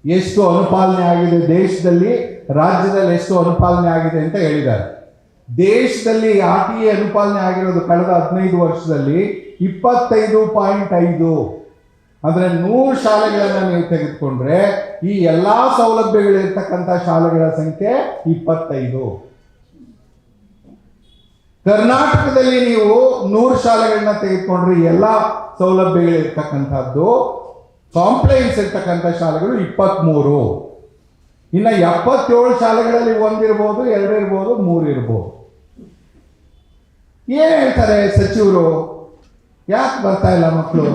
[SPEAKER 1] ಎಷ್ಟು ಅನುಪಾಲನೆ ಆಗಿದೆ ದೇಶದಲ್ಲಿ, ರಾಜ್ಯದಲ್ಲಿ ಎಷ್ಟು ಅನುಪಾಲನೆ ಆಗಿದೆ ಅಂತ ಹೇಳಿದ್ದಾರೆ. ದೇಶದಲ್ಲಿ RTE ಅನುಪಾಲನೆ ಆಗಿರೋದು ಕಳೆದ 15 ವರ್ಷದಲ್ಲಿ 25.5. ಅಂದ್ರೆ 100 ಶಾಲೆಗಳನ್ನ ನೀವು ತೆಗೆದುಕೊಂಡ್ರೆ ಈ ಎಲ್ಲಾ ಸೌಲಭ್ಯಗಳಿರ್ತಕ್ಕಂಥ ಶಾಲೆಗಳ ಸಂಖ್ಯೆ 25. ಕರ್ನಾಟಕದಲ್ಲಿ ನೀವು 100 ಶಾಲೆಗಳನ್ನ ತೆಗೆದುಕೊಂಡ್ರೆ ಎಲ್ಲ ಸೌಲಭ್ಯಗಳಿರ್ತಕ್ಕಂಥದ್ದು, ಕಾಂಪ್ಲೈನ್ಸ್ ಇರ್ತಕ್ಕಂಥ ಶಾಲೆಗಳು 23. ಇನ್ನು 77 ಶಾಲೆಗಳಲ್ಲಿ 1 ಇರ್ಬೋದು, 2 ಇರ್ಬೋದು, 3 ಇರ್ಬೋದು. ಏನ್ ಹೇಳ್ತಾರೆ ಸಚಿವರು? ಯಾಕೆ ಬರ್ತಾ ಇಲ್ಲ ಮಕ್ಕಳು?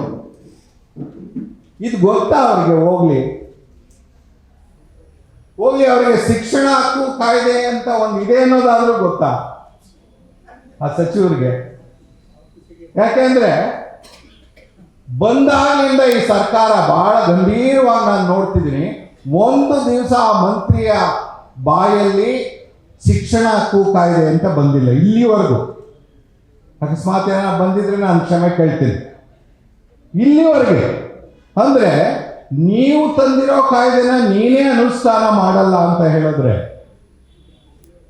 [SPEAKER 1] ಇದು ಗೊತ್ತಾ ಅವ್ರಿಗೆ? ಹೋಗ್ಲಿ ಅವರಿಗೆ ಶಿಕ್ಷಣ ಹಕ್ಕು ಕಾಯ್ದೆ ಅಂತ ಒಂದು ಇದೆ ಅನ್ನೋದಾದ್ರೂ ಗೊತ್ತಾ ಆ ಸಚಿವರಿಗೆ? ಯಾಕೆಂದ್ರೆ ಬಂದಾಗಲಿಂದ ಈ ಸರ್ಕಾರ ಬಹಳ ಗಂಭೀರವಾಗಿ ನಾನು ನೋಡ್ತಿದ್ದೀನಿ, ಒಂದು ದಿವಸ ಆ ಮಂತ್ರಿಯ ಬಾಯಲ್ಲಿ ಶಿಕ್ಷಣ ಹಕ್ಕು ಕಾಯ್ದೆ ಅಂತ ಬಂದಿಲ್ಲ ಇಲ್ಲಿವರೆಗೂ. ಅಕಸ್ಮಾತ್ ಏನಾರ ಬಂದಿದ್ರೆ ನಾನು ಕ್ಷಮೆ ಕೇಳ್ತೀನಿ. ಇಲ್ಲಿವರೆಗೆ ಅಂದ್ರೆ ನೀವು ತಂದಿರೋ ಕಾಯ್ದೆನ ನೀನೇ ಅನುಷ್ಠಾನ ಮಾಡಲ್ಲ ಅಂತ ಹೇಳಿದ್ರೆ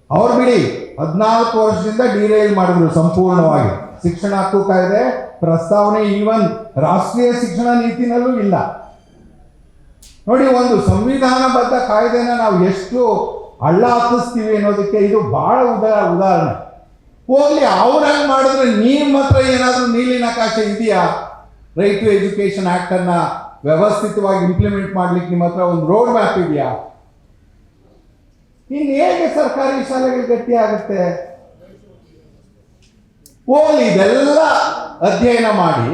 [SPEAKER 1] ಅವ್ರು ಬಿಡಿ 14 ವರ್ಷದಿಂದ ಡಿರೈಲ್ ಮಾಡಿದ್ರು ಸಂಪೂರ್ಣವಾಗಿ. ಶಿಕ್ಷಣ ಹಕ್ಕು ಕಾಯ್ದೆ ಪ್ರಸ್ತಾವನೆ ಈವನ್ ರಾಷ್ಟ್ರೀಯ ಶಿಕ್ಷಣ ನೀತಿನಲ್ಲೂ ಇಲ್ಲ. ನೋಡಿ, ಒಂದು ಸಂವಿಧಾನಬದ್ಧ ಕಾಯ್ದೆನ ನಾವು ಎಷ್ಟು ಹಳ್ಳ ಹತ್ತಿಸ್ತೀವಿ ಅನ್ನೋದಕ್ಕೆ ಇದು ಬಹಳ ಉದಾಹರಣೆ. ಹೋಗ್ಲಿ, ಅವ್ರಂಗೆ ಮಾಡಿದ್ರೆ ನಿಮ್ಮ ಹತ್ರ ಏನಾದರೂ ನೀಲಿ ನಕಾಶೆ ಇದೆಯಾ? ರೈಟ್ ಟು ಎಜುಕೇಶನ್ ಆಕ್ಟ್ ಅನ್ನ ವ್ಯವಸ್ಥಿತವಾಗಿ ಇಂಪ್ಲಿಮೆಂಟ್ ಮಾಡ್ಲಿಕ್ಕೆ ನಿಮ್ಮ ಹತ್ರ ಒಂದು ರೋಡ್ ಮ್ಯಾಪ್ ಇದೆಯಾ? ಇನ್ನು ಹೇಗೆ ಸರ್ಕಾರಿ ಶಾಲೆಗಳು ಗಟ್ಟಿ ಆಗುತ್ತೆ? ಹೋಗ್ಲಿ, ಇದೆಲ್ಲ ಅಧ್ಯಯನ ಮಾಡಿ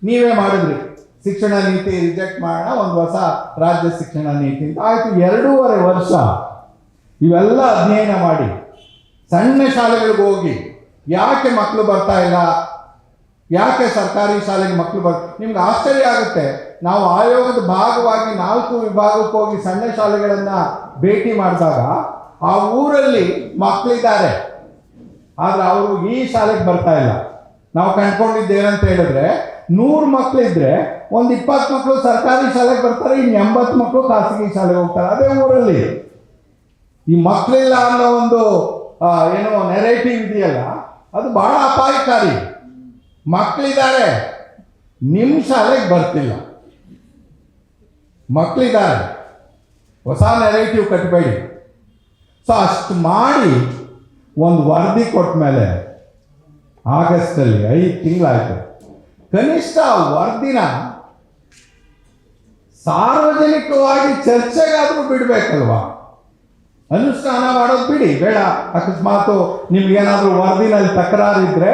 [SPEAKER 1] ನೀವೇ ಮಾಡಿದ್ರಿ. ಶಿಕ್ಷಣ ನೀತಿ ರಿಜೆಕ್ಟ್ ಮಾಡೋಣ, ಒಂದು ಹೊಸ ರಾಜ್ಯ ಶಿಕ್ಷಣ ನೀತಿ ಅಂತ ಆಯ್ತು. 2.5 ವರ್ಷ ಇವೆಲ್ಲ ಅಧ್ಯಯನ ಮಾಡಿ ಸಣ್ಣ ಶಾಲೆಗಳಿಗೆ ಹೋಗಿ ಯಾಕೆ ಮಕ್ಕಳು ಬರ್ತಾ ಇಲ್ಲ, ಯಾಕೆ ಸರ್ಕಾರಿ ಶಾಲೆಗೆ ಮಕ್ಕಳು ನಿಮ್ಗೆ ಆಶ್ಚರ್ಯ ಆಗುತ್ತೆ. ನಾವು ಆಯೋಗದ ಭಾಗವಾಗಿ 4 ವಿಭಾಗಕ್ಕೆ ಹೋಗಿ ಸಣ್ಣ ಶಾಲೆಗಳನ್ನ ಭೇಟಿ ಮಾಡಿದಾಗ ಆ ಊರಲ್ಲಿ ಮಕ್ಕಳಿದ್ದಾರೆ, ಆದ್ರೆ ಅವರು ಈ ಶಾಲೆಗೆ ಬರ್ತಾ ಇಲ್ಲ. ನಾವು ಕಂಡ್ಕೊಂಡಿದ್ದೇನಂತ ಹೇಳಿದ್ರೆ 100 ಮಕ್ಕಳಿದ್ರೆ ಒಂದು 20 ಮಕ್ಕಳು ಸರ್ಕಾರಿ ಶಾಲೆಗೆ ಬರ್ತಾರೆ, ಇನ್ನು 80 ಮಕ್ಕಳು ಖಾಸಗಿ ಶಾಲೆಗೆ ಹೋಗ್ತಾರೆ ಅದೇ ಊರಲ್ಲಿ. ಈ ಮಕ್ಕಳಿಲ್ಲ ಅನ್ನೋ ಒಂದು ಏನೋ ನೆರೇಟಿವ್ ಇದೆಯಲ್ಲ, ಅದು ಬಹಳ ಅಪಾಯಕಾರಿ. ಮಕ್ಕಳಿದ್ದಾರೆ, ನಿಮ್ಮ ಶಾಲೆಗೆ ಬರ್ತಿಲ್ಲ. ಮಕ್ಕಳಿದ್ದಾರೆ, ಹೊಸ ನೆರೇಟಿವ್ ಕಟ್ಟಬೇಡಿ. ಸೊ ಅಷ್ಟು ಮಾಡಿ ಒಂದು ವರದಿ ಕೊಟ್ಟ ಮೇಲೆ ಆಗಸ್ಟಲ್ಲಿ 5 ತಿಂಗಳಾಯ್ತು. ಕನಿಷ್ಠ ವರದಿನ ಸಾರ್ವಜನಿಕವಾಗಿ ಚರ್ಚೆಗಾದ್ರೂ ಬಿಡ್ಬೇಕಲ್ವಾ? ಅನುಷ್ಠಾನ ಮಾಡೋದು ಬಿಡಿ, ಬೇಡ. ಅಕಸ್ಮಾತು ನಿಮ್ಗೇನಾದ್ರೂ ವರದಿನಲ್ಲಿ ತಕರಾರಿದ್ರೆ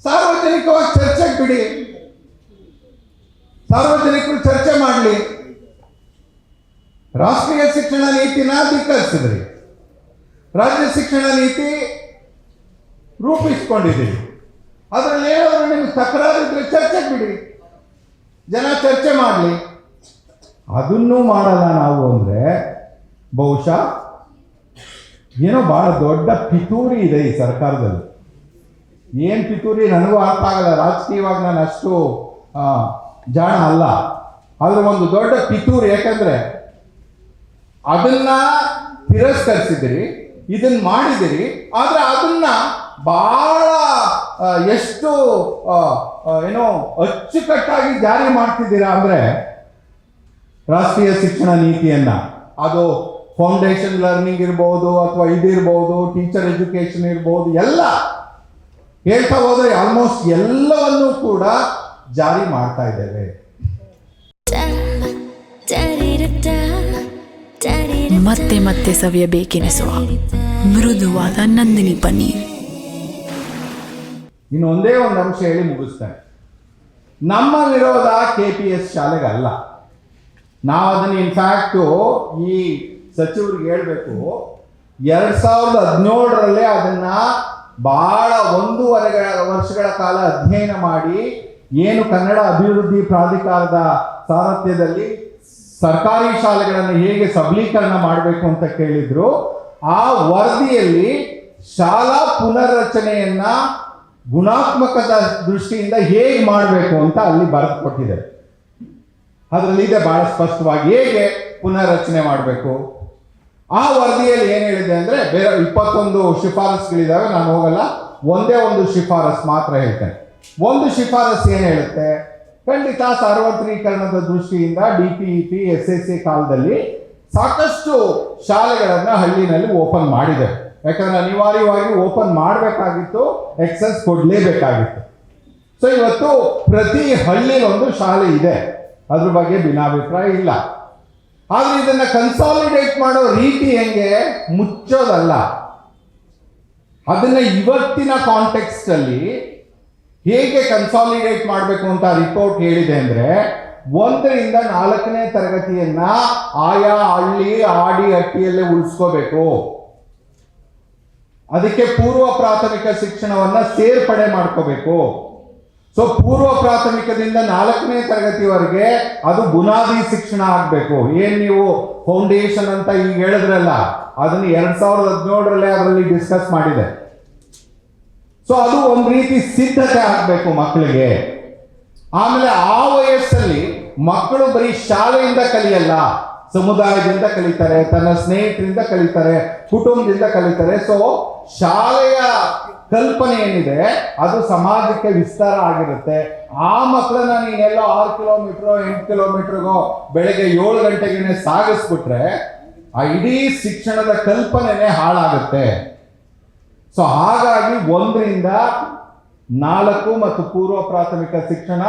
[SPEAKER 1] ಸಾರ್ವಜನಿಕವಾಗಿ ಚರ್ಚೆಗೆ ಬಿಡಿ, ಸಾರ್ವಜನಿಕರು ಚರ್ಚೆ ಮಾಡಲಿ. ರಾಷ್ಟ್ರೀಯ ಶಿಕ್ಷಣ ನೀತಿನ ಧಿಕ್ಕರಿಸಿದ್ರಿ, ರಾಜ್ಯ ಶಿಕ್ಷಣ ನೀತಿ ರೂಪಿಸ್ಕೊಂಡಿದ್ದೀರಿ, ಅದರಲ್ಲಿ ಏನಾದರೂ ನಿಮ್ಗೆ ತಕರಾರಿದ್ರೆ ಚರ್ಚೆಗೆ ಬಿಡಿ, ಜನ ಚರ್ಚೆ ಮಾಡಲಿ. ಅದನ್ನೂ ಮಾಡಲ್ಲ ನಾವು ಅಂದ್ರೆ ಬಹುಶಃ ಏನೋ ಬಹಳ ದೊಡ್ಡ ಪಿತೂರಿ ಇದೆ ಈ ಸರ್ಕಾರದಲ್ಲಿ. ಏನ್ ಪಿತೂರಿ ನನಗೂ ಅರ್ಥ ಆಗಲ್ಲ. ರಾಜಕೀಯವಾಗಿ ನಾನು ಅಷ್ಟು ಜಾಣ ಅಲ್ಲ, ಆದ್ರೆ ಒಂದು ದೊಡ್ಡ ಪಿತೂರಿ. ಯಾಕಂದ್ರೆ ಅದನ್ನ ತಿರಸ್ಕರಿಸಿದಿರಿ, ಇದನ್ನ ಮಾಡಿದಿರಿ, ಆದ್ರೆ ಅದನ್ನ ಬಹಳ ಎಷ್ಟು ಏನೋ ಅಚ್ಚುಕಟ್ಟಾಗಿ ಜಾರಿ ಮಾಡ್ತಿದ್ದೀರಾ ಅಂದ್ರೆ ರಾಷ್ಟ್ರೀಯ ಶಿಕ್ಷಣ ನೀತಿಯನ್ನ. ಅದು ಫೌಂಡೇಶನ್ ಲರ್ನಿಂಗ್ ಇರ್ಬೋದು, ಅಥವಾ ಇದಿರ್ಬೋದು, ಟೀಚರ್ ಎಜುಕೇಶನ್ ಇರ್ಬೋದು, ಎಲ್ಲ ಹೇಳ್ತಾ ಹೋದ್ರೆ ಆಲ್ಮೋಸ್ಟ್ ಎಲ್ಲವನ್ನೂ ಕೂಡ ಜಾರಿ ಮಾಡ್ತಾ ಇದ್ದೇವೆ.
[SPEAKER 2] ಮತ್ತೆ ಮತ್ತೆ ಸವಿಯಬೇಕೆನಿಸುವ ಮೃದುವಾದ ನಂದಿನಿ ಪನ್ನೀರ್.
[SPEAKER 1] ಇನ್ನು ಒಂದೇ ಒಂದು ಅಂಶ ಹೇಳಿ ಮುಗಿಸ್ತೇನೆ. ನಮ್ಮ ವಿರೋಧ KPS ಶಾಲೆಗಲ್ಲ. ನಾವು ಅದನ್ನ ಇನ್ಫ್ಯಾಕ್ಟು ಈ ಸಚಿವರಿಗೆ ಹೇಳಬೇಕು, 2017ರಲ್ಲೇ ಅದನ್ನ ಬಹಳ 1.5 ವರ್ಷಗಳ ಕಾಲ ಅಧ್ಯಯನ ಮಾಡಿ ಏನು ಕನ್ನಡ ಅಭಿವೃದ್ಧಿ ಪ್ರಾಧಿಕಾರದ ಸಾರಥ್ಯದಲ್ಲಿ ಸರ್ಕಾರಿ ಶಾಲೆಗಳನ್ನು ಹೇಗೆ ಸಬಲೀಕರಣ ಮಾಡಬೇಕು ಅಂತ ಕೇಳಿದ್ರು. ಆ ವರದಿಯಲ್ಲಿ ಶಾಲಾ ಪುನರ್ರಚನೆಯನ್ನ ಗುಣಾತ್ಮಕದ ದೃಷ್ಟಿಯಿಂದ ಹೇಗೆ ಮಾಡಬೇಕು ಅಂತ ಅಲ್ಲಿ ಬರೆದು ಕೊಟ್ಟಿದೆ. ಅದರಲ್ಲಿ ಇದೆ ಬಹಳ ಸ್ಪಷ್ಟವಾಗಿ ಹೇಗೆ ಪುನರ್ರಚನೆ ಮಾಡಬೇಕು. ಆ ವರದಿಯಲ್ಲಿ ಏನು ಹೇಳಿದೆ ಅಂದ್ರೆ, ಬೇರೆ 21 ಶಿಫಾರಸುಗಳಿದಾವೆ, ನಾನು ಹೋಗಲ್ಲ, ಒಂದೇ ಒಂದು ಶಿಫಾರಸು ಮಾತ್ರ ಹೇಳ್ತೇನೆ. ಒಂದು ಶಿಫಾರಸು ಏನು ಹೇಳುತ್ತೆ? ಖಂಡಿತ ಸಾರ್ವತ್ರೀಕರಣದ ದೃಷ್ಟಿಯಿಂದ DPEP SSC ಕಾಲದಲ್ಲಿ ಸಾಕಷ್ಟು ಶಾಲೆಗಳನ್ನ ಹಳ್ಳಿನಲ್ಲಿ ಓಪನ್ ಮಾಡಿದೆ. ಯಾಕಂದ್ರೆ ಅನಿವಾರ್ಯವಾಗಿ ಓಪನ್ ಮಾಡಬೇಕಾಗಿತ್ತು, ಎಕ್ಸೆಸ್ ಕೊಡಲೇಬೇಕಾಗಿತ್ತು. ಸೊ ಇವತ್ತು ಪ್ರತಿ ಹಳ್ಳಿಲಿ ಒಂದು ಶಾಲೆ ಇದೆ, ಅದ್ರ ಬಗ್ಗೆ ಭಿನ್ನಾಭಿಪ್ರಾಯ ಇಲ್ಲ. ಆದ್ರೆ ಇದನ್ನ ಕನ್ಸಾಲಿಡೇಟ್ ಮಾಡೋ ರೀತಿ ಹೆಂಗೆ, ಮುಚ್ಚೋದಲ್ಲ. ಅದನ್ನ ಇವತ್ತಿನ ಕಾಂಟೆಕ್ಸ್ಟ್ ಅಲ್ಲಿ ಹೇಗೆ ಕನ್ಸಾಲಿಡೇಟ್ ಮಾಡಬೇಕು ಅಂತ ರಿಪೋರ್ಟ್ ಹೇಳಿದೆ ಅಂದ್ರೆ, 1ರಿಂದ 4ನೇ ತರಗತಿಯನ್ನ ಆಯಾ ಹಳ್ಳಿ ಆಡಿ ಹಟ್ಟಿಯಲ್ಲೇ ಉಳಿಸ್ಕೋಬೇಕು. ಅದಕ್ಕೆ ಪೂರ್ವ ಪ್ರಾಥಮಿಕ ಶಿಕ್ಷಣವನ್ನ ಸೇರ್ಪಡೆ ಮಾಡ್ಕೋಬೇಕು. ಸೊ ಪೂರ್ವ ಪ್ರಾಥಮಿಕದಿಂದ 4ನೇ ತರಗತಿವರೆಗೆ ಅದು ಬುನಾದಿ ಶಿಕ್ಷಣ ಆಗ್ಬೇಕು. ಏನ್ ನೀವು ಫೌಂಡೇಶನ್ ಅಂತ ಈಗ ಹೇಳಿದ್ರಲ್ಲ, ಅದನ್ನ 2017ರಲ್ಲೇ ಅದರಲ್ಲಿ ಡಿಸ್ಕಸ್ ಮಾಡಿದೆ. ಸೊ ಅದು ಒಂದು ರೀತಿ ಸಿದ್ಧತೆ ಆಗ್ಬೇಕು ಮಕ್ಕಳಿಗೆ. ಆಮೇಲೆ ಆ ವಯಸ್ಸಲ್ಲಿ ಮಕ್ಕಳು ಬರೀ ಶಾಲೆಯಿಂದ ಕಲಿಯಲ್ಲ, ಸಮುದಾಯದಿಂದ ಕಲಿತಾರೆ, ತನ್ನ ಸ್ನೇಹಿತರಿಂದ ಕಲಿತಾರೆ, ಕುಟುಂಬದಿಂದ ಕಲಿತಾರೆ. ಸೊ ಶಾಲೆಯ ಕಲ್ಪನೆ ಏನಿದೆ ಅದು ಸಮಾಜಕ್ಕೆ ವಿಸ್ತಾರ ಆಗಿರುತ್ತೆ. ಆ ಮಕ್ಕಳನ್ನ ನೀನೆಲ್ಲ 6 ಕಿಲೋಮೀಟರ್ 8 ಕಿಲೋಮೀಟರ್ಗೋ ಬೆಳಗ್ಗೆ 7 ಗಂಟೆಗೆ ಸಾಗಿಸ್ಬಿಟ್ರೆ ಆ ಇಡೀ ಶಿಕ್ಷಣದ ಕಲ್ಪನೆನೇ ಹಾಳಾಗುತ್ತೆ. ಸೊ ಹಾಗಾಗಿ 1ರಿಂದ 4 ಮತ್ತು ಪೂರ್ವ ಪ್ರಾಥಮಿಕ ಶಿಕ್ಷಣ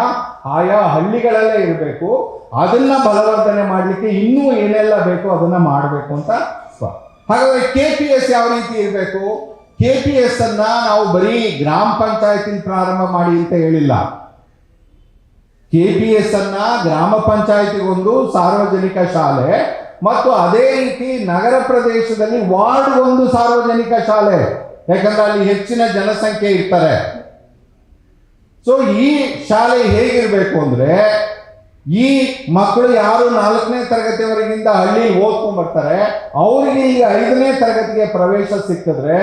[SPEAKER 1] ಆಯಾ ಹಳ್ಳಿಗಳಲ್ಲೇ ಇರಬೇಕು. ಅದನ್ನ ಬಲವರ್ಧನೆ ಮಾಡಲಿಕ್ಕೆ ಇನ್ನೂ ಏನೆಲ್ಲ ಬೇಕು ಅದನ್ನ ಮಾಡಬೇಕು ಅಂತ. ಹಾಗಾದ್ರೆ KPS ಯಾವ ರೀತಿ ಇರಬೇಕು? KPS ಅನ್ನ ನಾವು ಬರೀ ಗ್ರಾಮ ಪಂಚಾಯತಿನ ಪ್ರಾರಂಭ ಮಾಡಿ ಅಂತ ಹೇಳಿಲ್ಲ. KPS ಅನ್ನ ಗ್ರಾಮ ಪಂಚಾಯತಿಗೊಂದು ಸಾರ್ವಜನಿಕ ಶಾಲೆ ಮತ್ತು ಅದೇ ರೀತಿ ನಗರ ಪ್ರದೇಶದಲ್ಲಿ ವಾರ್ಡ್ ಒಂದು ಸಾರ್ವಜನಿಕ ಶಾಲೆ, ಯಾಕಂದ್ರೆ ಅಲ್ಲಿ ಹೆಚ್ಚಿನ ಜನಸಂಖ್ಯೆ ಇರ್ತಾರೆ. ಸೊ ಈ ಶಾಲೆ ಹೇಗಿರ್ಬೇಕು ಅಂದ್ರೆ, ಈ ಮಕ್ಕಳು ಯಾರು 4ನೇ ತರಗತಿವರೆಗಿಂದ ಹಳ್ಳಿಲಿ ಓದ್ಕೊಂಡ್ ಬರ್ತಾರೆ, ಅವ್ರಿಗೆ ಈಗ 5ನೇ ತರಗತಿಗೆ ಪ್ರವೇಶ ಸಿಕ್ಕಿದ್ರೆ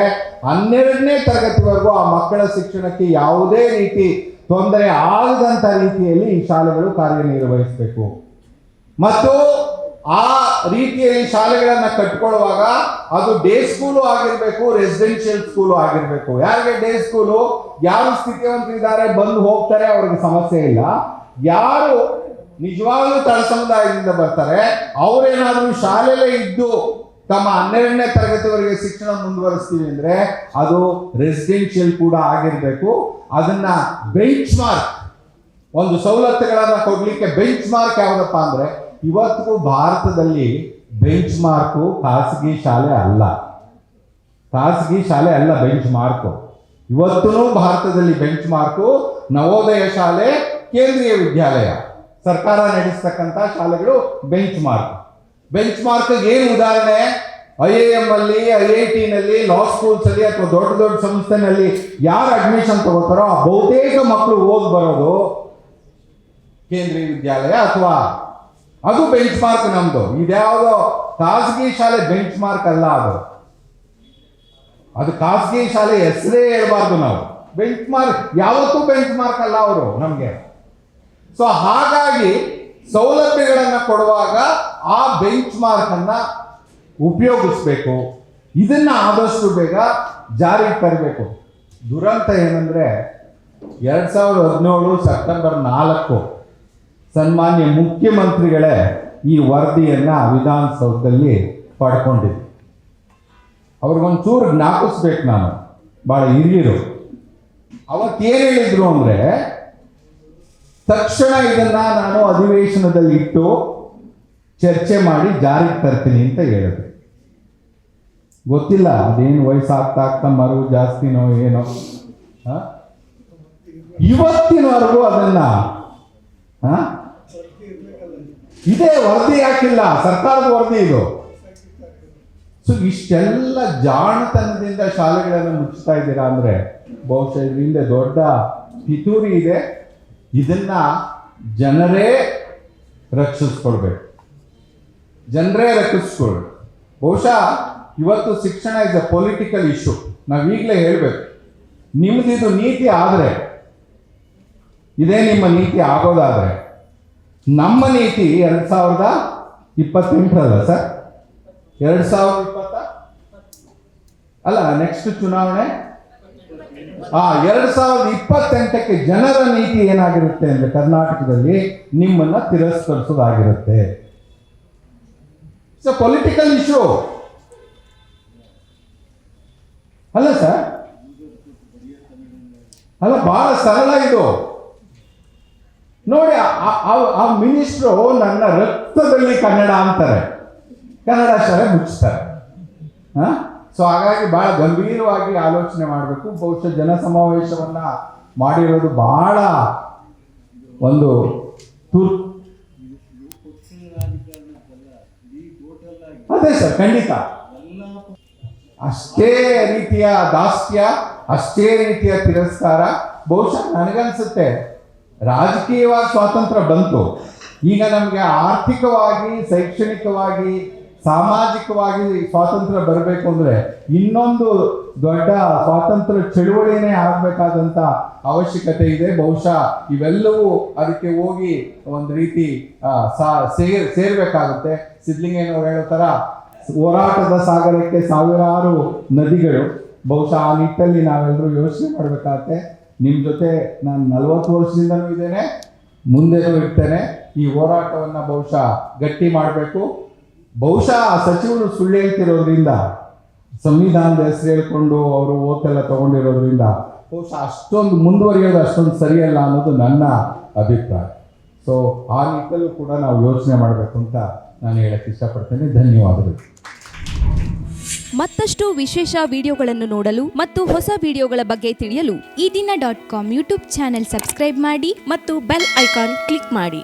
[SPEAKER 1] 12ನೇ ತರಗತಿವರೆಗೂ ಆ ಮಕ್ಕಳ ಶಿಕ್ಷಣಕ್ಕೆ ಯಾವುದೇ ರೀತಿ ತೊಂದರೆ ಆಗದಂತ ರೀತಿಯಲ್ಲಿ ಈ ಶಾಲೆಗಳು ಕಾರ್ಯನಿರ್ವಹಿಸಬೇಕು. ಮತ್ತು ಆ ರೀತಿಯಲ್ಲಿ ಶಾಲೆಗಳನ್ನ ಕಟ್ಕೊಳ್ಳುವಾಗ ಅದು ಡೇ ಸ್ಕೂಲು ಆಗಿರ್ಬೇಕು, ರೆಸಿಡೆನ್ಷಿಯಲ್ ಸ್ಕೂಲು ಆಗಿರ್ಬೇಕು. ಯಾರಿಗೆ ಡೇ ಸ್ಕೂಲು, ಯಾರು ಸ್ಥಿತಿವಂತರಿದ್ದಾರೆ ಬಂದು ಹೋಗ್ತಾರೆ, ಅವ್ರಿಗೆ ಸಮಸ್ಯೆ ಇಲ್ಲ. ಯಾರು ನಿಜವಾಗ್ಲೂ ತಳ ಸಮುದಾಯದಿಂದ ಬರ್ತಾರೆ ಅವರೇನಾದ್ರೂ ಶಾಲೆಯಲ್ಲೇ ಇದ್ದು ತಮ್ಮ 12ನೇ ತರಗತಿವರೆಗೆ ಶಿಕ್ಷಣ ಮುಂದುವರಿಸ್ತೀವಿ ಅಂದ್ರೆ ಅದು ರೆಸಿಡೆನ್ಷಿಯಲ್ ಕೂಡ ಆಗಿರ್ಬೇಕು. ಅದನ್ನ ಬೆಂಚ್ ಮಾರ್ಕ್, ಒಂದು ಸವಲತ್ತುಗಳನ್ನ ಕೊಡ್ಲಿಕ್ಕೆ ಬೆಂಚ್ ಮಾರ್ಕ್ ಯಾವ್ದಪ್ಪ ಅಂದ್ರೆ, ಇವತ್ತಿಗೂ ಭಾರತದಲ್ಲಿ ಬೆಂಚ್ ಮಾರ್ಕು ಖಾಸಗಿ ಶಾಲೆ ಅಲ್ಲ, ಖಾಸಗಿ ಶಾಲೆ ಅಲ್ಲ ಬೆಂಚ್ ಮಾರ್ಕು. ಇವತ್ತೂ ಭಾರತದಲ್ಲಿ ಬೆಂಚ್ ಮಾರ್ಕು ನವೋದಯ ಶಾಲೆ, ಕೇಂದ್ರೀಯ ವಿದ್ಯಾಲಯ, ಸರ್ಕಾರ ನಡೆಸ್ತಕ್ಕಂಥ ಶಾಲೆಗಳು ಬೆಂಚ್ ಮಾರ್ಕ್. ಬೆಂಚ್ ಮಾರ್ಕ್ ಏನು ಉದಾಹರಣೆ? IIM ಅಲ್ಲಿ, IIT ನಲ್ಲಿ, ಲಾ ಸ್ಕೂಲ್ಸ್ ಅಲ್ಲಿ ಅಥವಾ ದೊಡ್ಡ ದೊಡ್ಡ ಸಂಸ್ಥೆನಲ್ಲಿ ಯಾರು ಅಡ್ಮಿಷನ್ ತಗೋತಾರೋ ಆ ಬಹುತೇಕ ಮಕ್ಕಳು ಓದ್ ಬರೋದು ಕೇಂದ್ರೀಯ ವಿದ್ಯಾಲಯ ಅಥವಾ ಅದು ಬೆಂಚ್ ಮಾರ್ಕ್ ನಮ್ದು. ಇದ್ಯಾವುದೋ ಖಾಸಗಿ ಶಾಲೆ ಬೆಂಚ್ ಮಾರ್ಕ್ ಅಲ್ಲ. ಅದು ಖಾಸಗಿ ಶಾಲೆ ಹೆಸರೇ ಹೇಳ್ಬಾರ್ದು ನಾವು. ಬೆಂಚ್ ಮಾರ್ಕ್ ಯಾವತ್ತೂ ಬೆಂಚ್ ಮಾರ್ಕ್ ಅಲ್ಲ ಅವರು ನಮ್ಗೆ. ಸೊ ಹಾಗಾಗಿ ಸೌಲಭ್ಯಗಳನ್ನ ಕೊಡುವಾಗ ಆ ಬೆಂಚ್ ಮಾರ್ಕ್ ಅನ್ನ ಉಪಯೋಗಿಸ್ಬೇಕು. ಇದನ್ನ ಆದಷ್ಟು ಬೇಗ ಜಾರಿಗೆ ತರಬೇಕು. ದುರಂತ ಏನಂದ್ರೆ 2017 ಸೆಪ್ಟೆಂಬರ್ 4 ಸನ್ಮಾನ್ಯ ಮುಖ್ಯಮಂತ್ರಿಗಳೇ ಈ ವರದಿಯನ್ನ ವಿಧಾನಸೌಧದಲ್ಲಿ ಪಡ್ಕೊಂಡಿದ್ರು. ಅವ್ರಿಗೊಂಚೂರು ಜ್ಞಾಪಿಸ್ಬೇಕು ನಾನು, ಬಹಳ ಹಿರಿಯರು. ಅವತ್ತೇನು ಹೇಳಿದ್ರು ಅಂದ್ರೆ, ತಕ್ಷಣ ಇದನ್ನ ನಾನು ಅಧಿವೇಶನದಲ್ಲಿ ಇಟ್ಟು ಚರ್ಚೆ ಮಾಡಿ ಜಾರಿಗೆ ತರ್ತೀನಿ ಅಂತ ಹೇಳಿದ್ರು. ಗೊತ್ತಿಲ್ಲ ಅದೇನು ವಯಸ್ಸಾಗ್ತಾ ಆಗ್ತಾ ಮರು ಜಾಸ್ತಿನೋ ಏನೋ, ಇವತ್ತಿನವರೆಗೂ ಅದನ್ನ ಇದೇ ವರದಿ ಹಾಕಿಲ್ಲ, ಸರ್ಕಾರದ ವರದಿ ಇದು. ಸೊ ಇಷ್ಟೆಲ್ಲ ಜಾಣತನದಿಂದ ಶಾಲೆಗಳನ್ನು ಮುಚ್ಚಿಸ್ತಾ ಇದ್ದೀರಾ ಅಂದ್ರೆ ಬಹುಶಃ ಇದರಿಂದ ದೊಡ್ಡ ಪಿತೂರಿ ಇದೆ. ಇದನ್ನ ಜನರೇ ರಕ್ಷಿಸ್ಕೊಳ್ಬೇಕು, ಜನರೇ ರಕ್ಷಿಸ್ಕೊಳ್ಬೇಕು. ಬಹುಶಃ ಇವತ್ತು ಶಿಕ್ಷಣ ಇಸ್ ಅ ಪೊಲಿಟಿಕಲ್ ಇಶ್ಯೂ. ನಾವೀಗಲೇ ಹೇಳ್ಬೇಕು, ನಿಮ್ದಿದು ನೀತಿ ಆದರೆ, ಇದೇ ನಿಮ್ಮ ನೀತಿ ಆಗೋದಾದ್ರೆ, ನಮ್ಮ ನೀತಿ 2028 ಸರ್, 2020 ಅಲ್ಲ, ನೆಕ್ಸ್ಟ್ ಚುನಾವಣೆ 2028ಕ್ಕೆ ಜನರ ನೀತಿ ಏನಾಗಿರುತ್ತೆ ಅಂದ್ರೆ ಕರ್ನಾಟಕದಲ್ಲಿ ನಿಮ್ಮನ್ನ ತಿರಸ್ಕರಿಸೋದಾಗಿರುತ್ತೆ. It's a political issue. ಅಲ್ಲ, ಬಹಳ ಸರಳ ಇದು. ನೋಡಿ, ಆ ಮಿನಿಸ್ಟ್ರು ನನ್ನ ರಕ್ತದಲ್ಲಿ ಕನ್ನಡ ಅಂತಾರೆ, ಕನ್ನಡ ಶಾಲೆ ಮುಚ್ತಾರೆ. ಸೊ ಹಾಗಾಗಿ ಬಹಳ ಗಂಭೀರವಾಗಿ ಆಲೋಚನೆ ಮಾಡಬೇಕು. ಬಹುಶಃ ಜನ ಸಮಾವೇಶವನ್ನ ಮಾಡಿರೋದು ಬಹಳ ಒಂದು ಅದೇ ಸರ್, ಖಂಡಿತ ಅಷ್ಟೇ ರೀತಿಯ ದಾಸ್ಯ, ಅಷ್ಟೇ ರೀತಿಯ ತಿರಸ್ಕಾರ. ಬಹುಶಃ ನನಗನ್ಸುತ್ತೆ ರಾಜಕೀಯವಾಗಿ ಸ್ವಾತಂತ್ರ್ಯ ಬಂತು, ಈಗ ನಮಗೆ ಆರ್ಥಿಕವಾಗಿ, ಶೈಕ್ಷಣಿಕವಾಗಿ, ಸಾಮಾಜಿಕವಾಗಿ ಸ್ವಾತಂತ್ರ್ಯ ಬರಬೇಕು ಅಂದರೆ ಇನ್ನೊಂದು ದೊಡ್ಡ ಸ್ವಾತಂತ್ರ್ಯ ಚಳುವಳಿನೇ ಆಗಬೇಕಾದಂಥ ಅವಶ್ಯಕತೆ ಇದೆ. ಬಹುಶಃ ಇವೆಲ್ಲವೂ ಅದಕ್ಕೆ ಹೋಗಿ ಒಂದು ರೀತಿ ಸೇರ್ಬೇಕಾಗುತ್ತೆ. ಸಿದ್ಧಲಿಂಗಯ್ಯನವ್ರು ಹೇಳೋ ಥರ ಹೋರಾಟದ ಸಾಗರಕ್ಕೆ ಸಾವಿರಾರು ನದಿಗಳು. ಬಹುಶಃ ಆ ನಿಟ್ಟಲ್ಲಿ ನಾವೆಲ್ಲರೂ ಯೋಚನೆ ಮಾಡಬೇಕಾಗತ್ತೆ. ನಿಮ್ಮ ಜೊತೆ ನಾನು 40 ವರ್ಷದಿಂದನೂ ಇದ್ದೇನೆ, ಮುಂದೆನೂ ಇರ್ತೇನೆ. ಈ ಹೋರಾಟವನ್ನು ಬಹುಶಃ ಗಟ್ಟಿ ಮಾಡಬೇಕು. ಬಹುಶಃ ಆ ಸಚಿವರು ಸುಳ್ಳು ಹೇಳ್ತಿರೋದ್ರಿಂದ, ಸಂವಿಧಾನದ ಹೆಸರು ಹೇಳ್ಕೊಂಡು ಅವರು ಓತೆಲ್ಲ ತಗೊಂಡಿರೋದ್ರಿಂದ ಬಹುಶಃ ಅಷ್ಟೊಂದು ಮುಂದುವರಿಯೋದು ಅಷ್ಟೊಂದು ಸರಿಯಲ್ಲ ಅನ್ನೋದು ನನ್ನ ಅಭಿಪ್ರಾಯ. ಸೊ ಆ ನಿಟ್ಟಲ್ಲೂ ಕೂಡ ನಾವು ಯೋಚನೆ ಮಾಡಬೇಕು ಅಂತ ನಾನು ಹೇಳಕ್ಕೆ ಇಷ್ಟಪಡ್ತೇನೆ. ಧನ್ಯವಾದಗಳು.
[SPEAKER 3] ಮತ್ತಷ್ಟು ವಿಶೇಷ ವಿಡಿಯೋಗಳನ್ನು ನೋಡಲು ಮತ್ತು ಹೊಸ ವಿಡಿಯೋಗಳ ಬಗ್ಗೆ ತಿಳಿಯಲು
[SPEAKER 4] ಈ ದಿನ .com ಯೂಟ್ಯೂಬ್ ಚಾನೆಲ್ ಸಬ್ಸ್ಕ್ರೈಬ್ ಮಾಡಿ
[SPEAKER 3] ಮತ್ತು ಬೆಲ್ ಐಕಾನ್ ಕ್ಲಿಕ್ ಮಾಡಿ.